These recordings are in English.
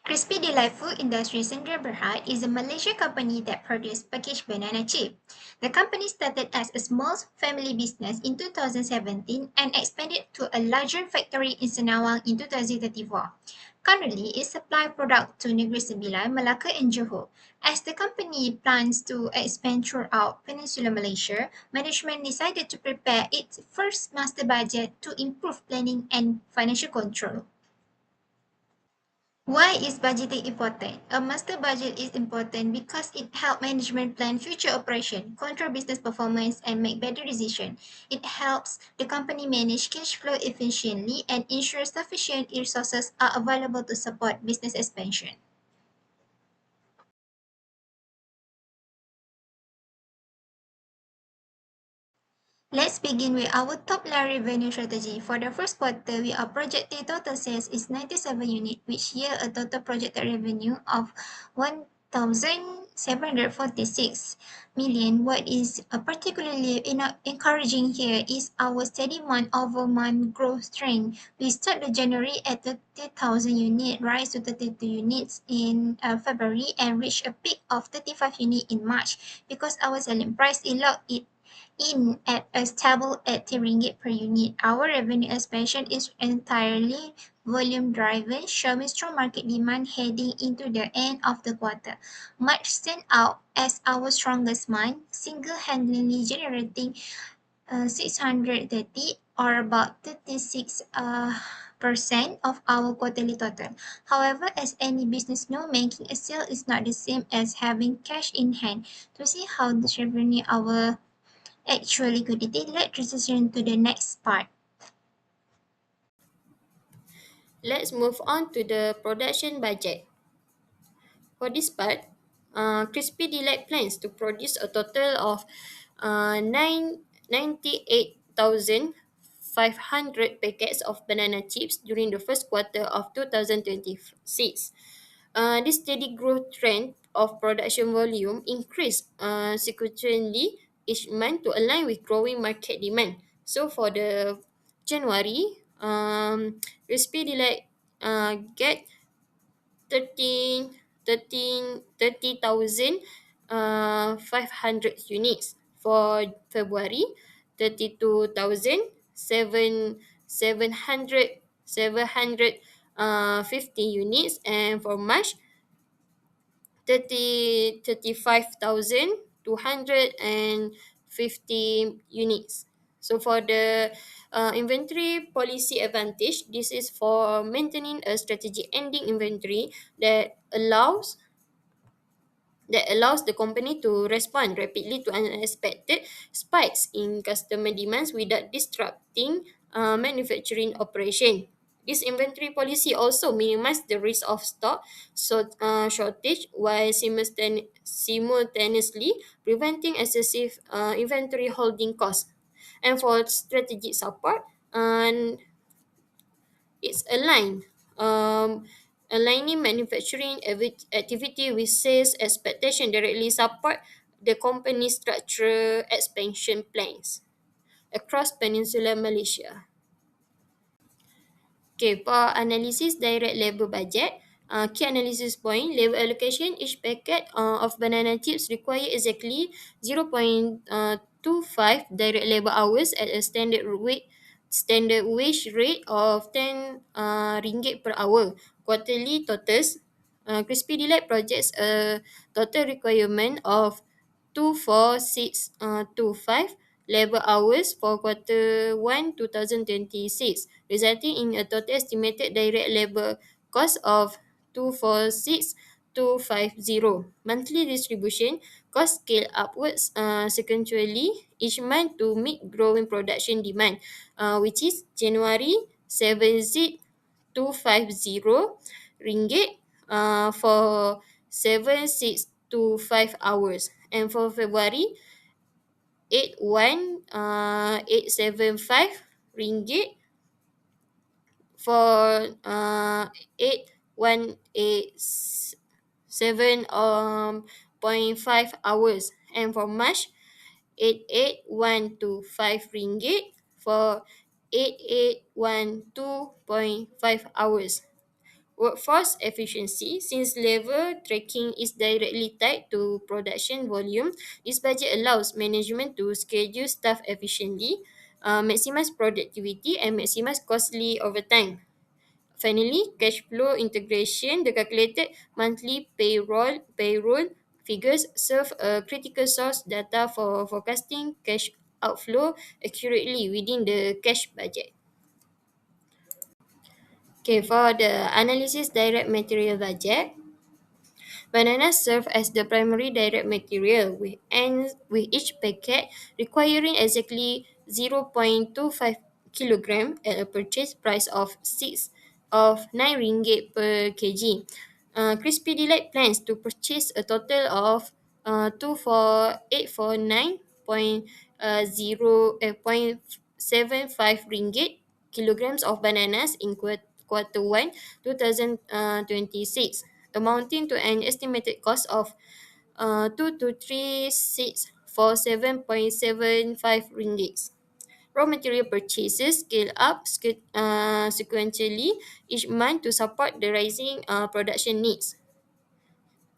Crispy Delight Food Industry Sdn Berhad is a Malaysian company that produces packaged banana chip. The company started as a small family business in 2017 and expanded to a larger factory in Senawang in 2034. Currently, it supplies products to Negeri Sembilan, Malacca and Johor. As the company plans to expand throughout Peninsular Malaysia, management decided to prepare its first master budget to improve planning and financial control. Why is budgeting important? A master budget is important because it helps management plan future operation, control business performance, and make better decisions. It helps the company manage cash flow efficiently and ensure sufficient resources are available to support business expansion. Let's begin with our top-line revenue strategy. For the first quarter, we are projecting total sales is 97 units, which yield a total projected revenue of 1,746 million. What is particularly encouraging here is our steady month-over-month growth trend. We started January at 30,000 units, rise to 32 units in February, and reach a peak of 35 units in March. Because our selling price is locked in at a stable 80 ringgit per unit. Our revenue expansion is entirely volume driven, showing strong market demand heading into the end of the quarter. March stand out as our strongest month, single-handedly generating 630 or about 36 percent of our quarterly total. However, as any business know, making a sale is not the same as having cash in hand. To see how this revenue our actual liquidity, let's transition to the next part. Let's move on to the production budget. For this part, Crispy Delight plans to produce a total of 98,500 packets of banana chips during the first quarter of 2026. This steady growth trend of production volume increased sequentially each month to align with growing market demand. So for the January, Crispy Delight get 30,500 units. For February, 32,750 units, and for March, 35,250 units. So for the inventory policy advantage, this is for maintaining a strategic ending inventory that allows the company to respond rapidly to unexpected spikes in customer demands without disrupting manufacturing operation. This inventory policy also minimizes the risk of shortage while simultaneously preventing excessive inventory holding costs. And for strategic support, it's aligning manufacturing activity with sales expectation directly support the company's structural expansion plans across Peninsular Malaysia. Okay, for analysis direct labor budget, key analysis point, labor allocation, each packet of banana chips require exactly 0.25 direct labor hours at a standard wage rate of 10 ringgit per hour. Quarterly totals, Crispy Delight projects a total requirement of 24625 labor hours for quarter 1 2026, resulting in a total estimated direct labor cost of 246,250. Monthly distribution cost scale upwards sequentially each month to meet growing production demand, which is January 7,250 ringgit for 7,625 hours, and for February 8,875 ringgit for 8,187 point 5 hours, and for March 8,8,125 ringgit for 8,812.5 hours. workforce efficiency. Since level tracking is directly tied to production volume, this budget allows management to schedule staff efficiently, maximize productivity, and maximize costly overtime. Finally, cash flow integration, the calculated monthly payroll figures serve a critical source data for forecasting cash outflow accurately within the cash budget. Okay, for the analysis direct material budget, bananas serve as the primary direct material with each packet requiring exactly 0.25 kilogram at a purchase price of 9 ringgit per kg. Crispy Delight plans to purchase a total of 0.75 ringgit kilograms of bananas in quarter 1 2026, amounting to an estimated cost of 2,23647.75 ringgit. Raw material purchases scale up sequentially each month to support the rising production needs.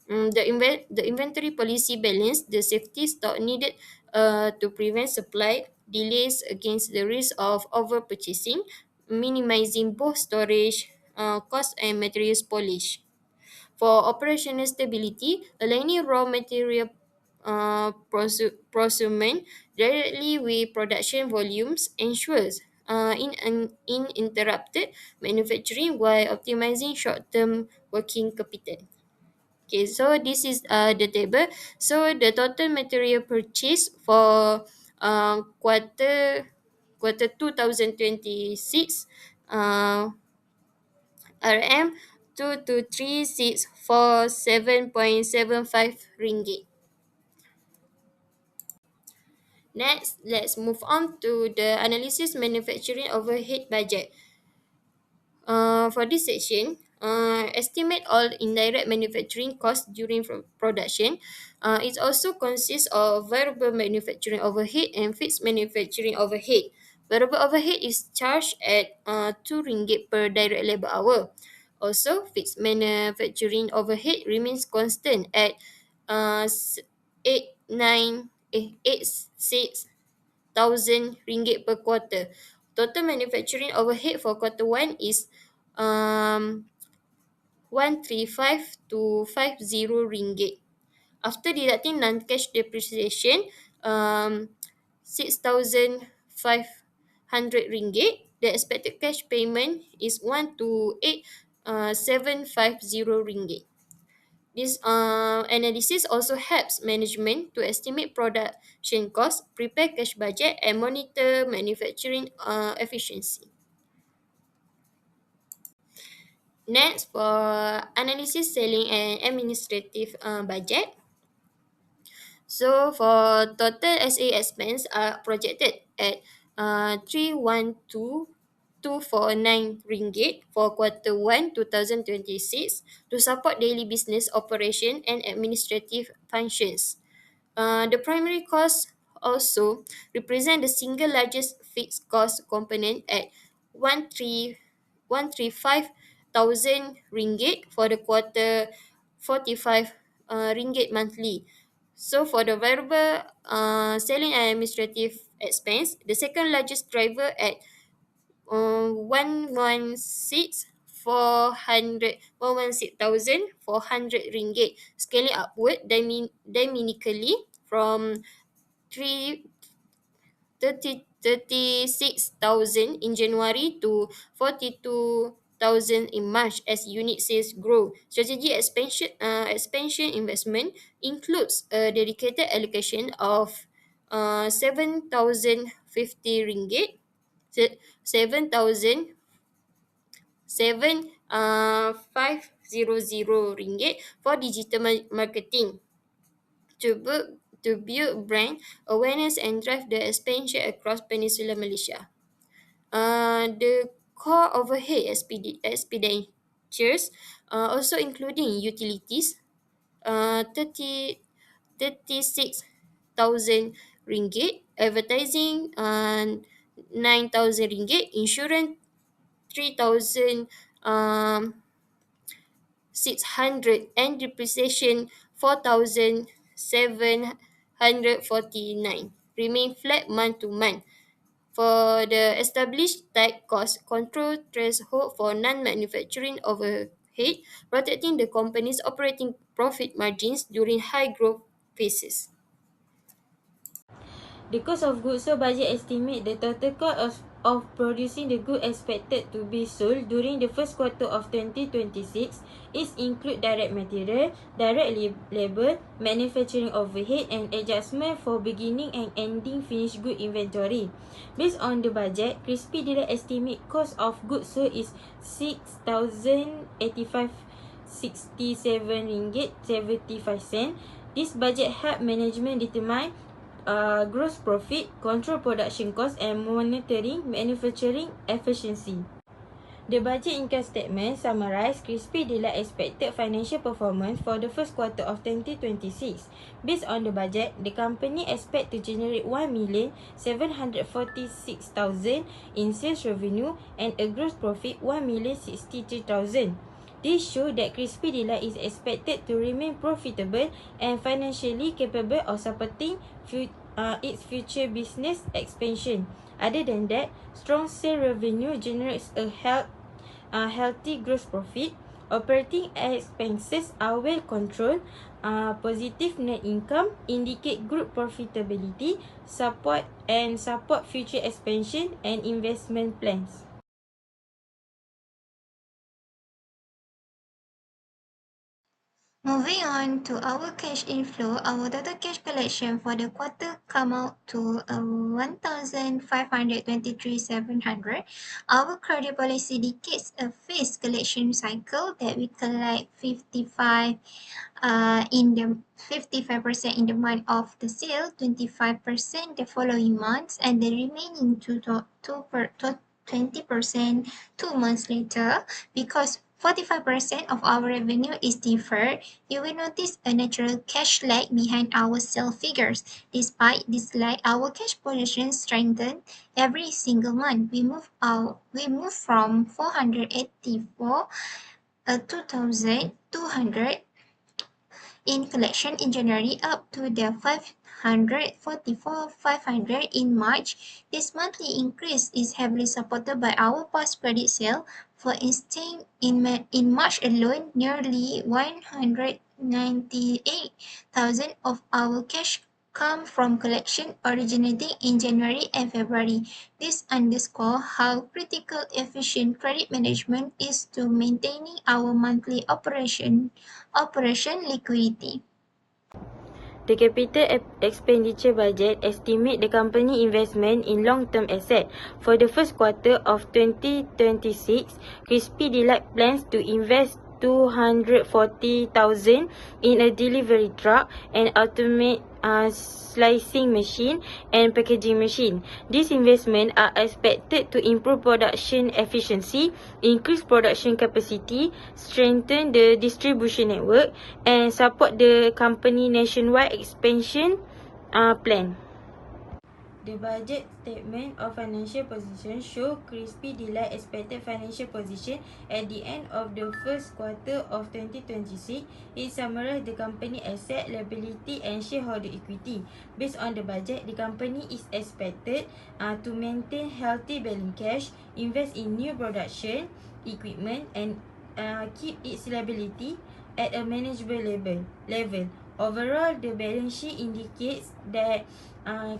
The inventory policy balance the safety stock needed to prevent supply delays against the risk of over purchasing, minimizing both storage cost and material spoilage. For operational stability, aligning raw material procurement directly with production volumes ensures uninterrupted manufacturing while optimizing short-term working capital. Okay, so this is the table. So the total material purchase for quarter 2026 RM 223,647.75 ringgit. Next, let's move on to the analysis manufacturing overhead budget. For this section, estimate all indirect manufacturing costs during production. It also consists of variable manufacturing overhead and fixed manufacturing overhead. Variable overhead is charged at 2 ringgit per direct labor hour. Also, fixed manufacturing overhead remains constant at 86,000 ringgit per quarter. Total manufacturing overhead for quarter 1 is 135 to 50 ringgit. After deducting non-cash depreciation, 6,500 ringgit, the expected cash payment is 1 to 8,750 ringgit. This analysis also helps management to estimate production costs, prepare cash budget, and monitor manufacturing efficiency. Next, for analysis selling and administrative budget. So for total SA expense are projected at 312,249 ringgit for quarter 1 2026 to support daily business operation and administrative functions. The primary cost also represent the single largest fixed cost component at 135,000 ringgit for the quarter, 45 ringgit monthly. So for the variable selling and administrative expense, the second largest driver at 116,400 ringgit, scaling upward dynamically from 3 36,000 in January to 42,000 in March as unit sales grow. Strategic expansion investment includes a dedicated allocation of 7,050 ringgit, 7,000 500 ringgit for digital marketing to build brand awareness and drive the expansion across Peninsular Malaysia. The core overhead expenditures, also including utilities, 36,000 ringgit, advertising, 9,000 ringgit, insurance, 3,000 and depreciation 4,749 remain flat month to month. For the established tight cost control threshold for non-manufacturing overhead, protecting the company's operating profit margins during high growth phases. The cost of goods sold budget estimate the total cost of producing the good expected to be sold during the first quarter of 2026 is include direct material, direct labor, manufacturing overhead and adjustment for beginning and ending finished good inventory. Based on the budget, Crispy Delight estimate cost of goods sold is 6,085.67 ringgit 75 sen. This budget help management determine gross profit, control production cost and monitoring manufacturing efficiency. The budget income statement summarise Crispy Delight expected financial performance for the first quarter of 2026. Based on the budget, the company expect to generate 1,746,000 in sales revenue and a gross profit 1,063,000. This shows that Crispy Delight is expected to remain profitable and financially capable of supporting its future business expansion. Other than that, strong sales revenue generates a healthy gross profit. Operating expenses are well controlled. Positive net income indicate group profitability, support future expansion and investment plans. Moving on to our cash inflow, our total cash collection for the quarter come out to 1,523,700. Our credit policy indicates a phased collection cycle that we collect 55% in the month of the sale, 25% the following months, and the remaining 20% 2 months later. Because 45% of our revenue is deferred, you will notice a natural cash lag behind our sale figures. Despite this lag, our cash position strengthened every single month. We move from 484 2,200 in collection in January up to the 544,500 in March. This monthly increase is heavily supported by our past credit sale. For instance, in March alone, nearly 198,000 of our cash come from collection originating in January and February. This underscores how critical efficient credit management is to maintaining our monthly operation liquidity. The capital expenditure budget estimate the company investment in long-term asset. For the first quarter of 2026, Crispy Delight plans to invest 240,000 in a delivery truck, an automated slicing machine and packaging machine. These investments are expected to improve production efficiency, increase production capacity, strengthen the distribution network and support the company nationwide expansion plan. The budget statement of financial position show Crispy Delight expected financial position at the end of the first quarter of 2026. It summarizes the company asset, liability and shareholder equity. Based on the budget, the company is expected to maintain healthy balance cash, invest in new production equipment and keep its liability at a manageable level. Overall, the balance sheet indicates that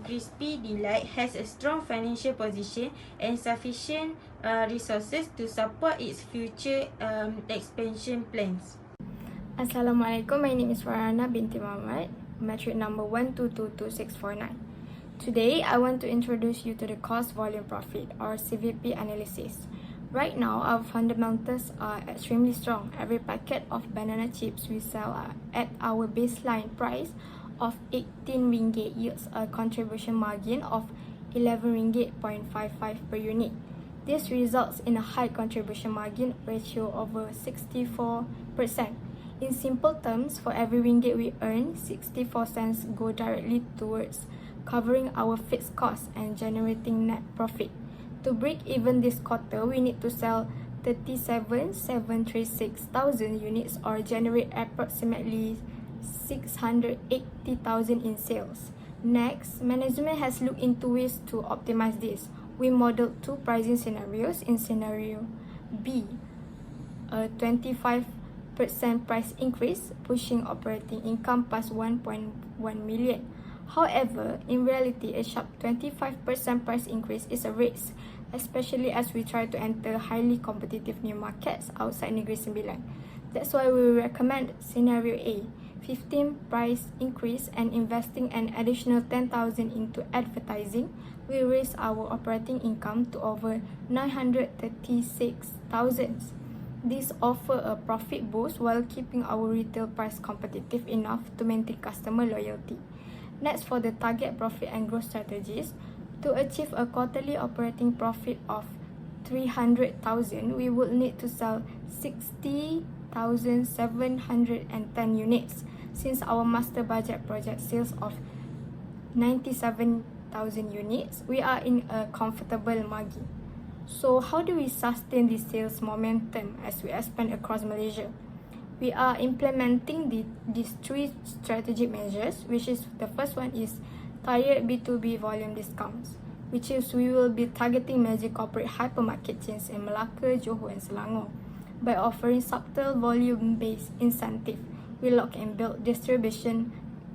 Crispy Delight has a strong financial position and sufficient resources to support its future expansion plans. Assalamualaikum, my name is Farhana binti Muhammad, metric number 1222649. Today, I want to introduce you to the cost volume profit or CVP analysis. Right now, our fundamentals are extremely strong. Every packet of banana chips we sell at our baseline price of 18 ringgit yields a contribution margin of 11 ringgit 0.55 per unit. This results in a high contribution margin ratio over 64%. In simple terms, for every ringgit we earn, 64 cents go directly towards covering our fixed costs and generating net profit. To break even this quarter, we need to sell 37,736,000 units or generate approximately 680,000 in sales. Next, management has looked into ways to optimize this. We modeled two pricing scenarios. In scenario B, a 25% price increase, pushing operating income past 1.1 million. However, in reality, a sharp 25% price increase is a risk, especially as we try to enter highly competitive new markets outside Negeri Sembilan. That's why we recommend scenario A, 15 price increase and investing an additional 10,000 into advertising. We raise our operating income to over 936,000. This offer a profit boost while keeping our retail price competitive enough to maintain customer loyalty. Next, for the target profit and growth strategies, to achieve a quarterly operating profit of 300,000, we would need to sell 60,710 units. Since our master budget project sales of 97,000 units, we are in a comfortable margin. So how do we sustain this sales momentum as we expand across Malaysia? We are implementing these three strategic measures, which is the first one is tiered B2B volume discounts, which is we will be targeting major corporate hypermarket chains in Melaka, Johor and Selangor. By offering subtle volume-based incentive, we lock and build distribution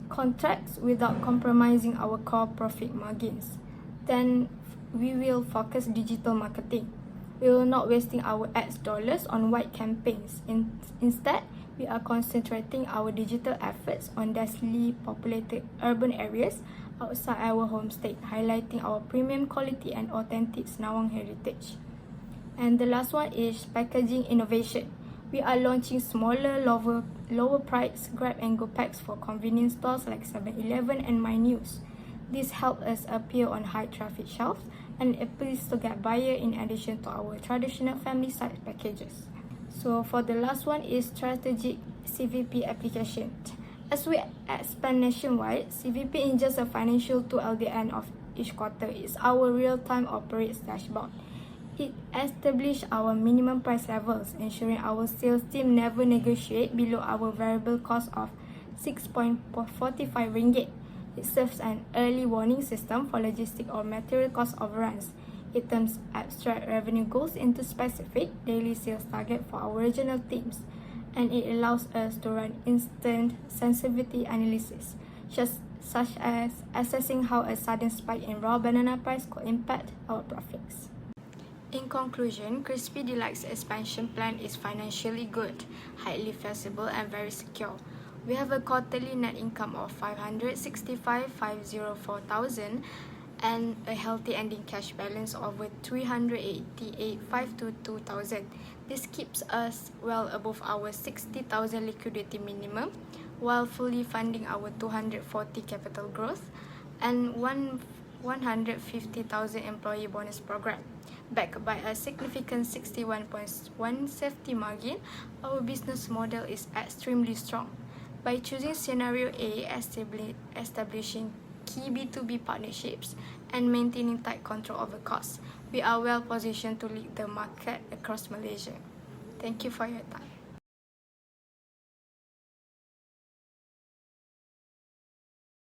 contracts without compromising our core profit margins. Then we will focus digital marketing. We will not wasting our ads dollars on wide campaigns. Instead, we are concentrating our digital efforts on densely populated urban areas outside our home state, highlighting our premium quality and authentic Senawang heritage. And the last one is packaging innovation. We are launching smaller, lower price grab and go packs for convenience stores like 7-Eleven and MyNews. This helps us appear on high traffic shelves and appeals to get buyer in addition to our traditional family size packages. So for the last one is strategic CVP application. As we expand nationwide, CVP is just a financial tool at the end of each quarter. It's our real-time operates dashboard. It establishes our minimum price levels, ensuring our sales team never negotiate below our variable cost of 6.45 ringgit. It serves an early warning system for logistic or material cost overruns. It turns abstract revenue goals into specific daily sales target for our regional teams, and it allows us to run instant sensitivity analysis, such as assessing how a sudden spike in raw banana price could impact our profits. In conclusion, Crispy Deluxe expansion plan is financially good, highly feasible and very secure. We have a quarterly net income of 565,504,000 and a healthy ending cash balance of over 388,522,000. This keeps us well above our 60,000 liquidity minimum while fully funding our 240 capital growth and 150,000 employee bonus program. Backed by a significant 61.1 safety margin, our business model is extremely strong. By choosing scenario A, establishing key B2B partnerships, and maintaining tight control over costs, we are well positioned to lead the market across Malaysia. Thank you for your time.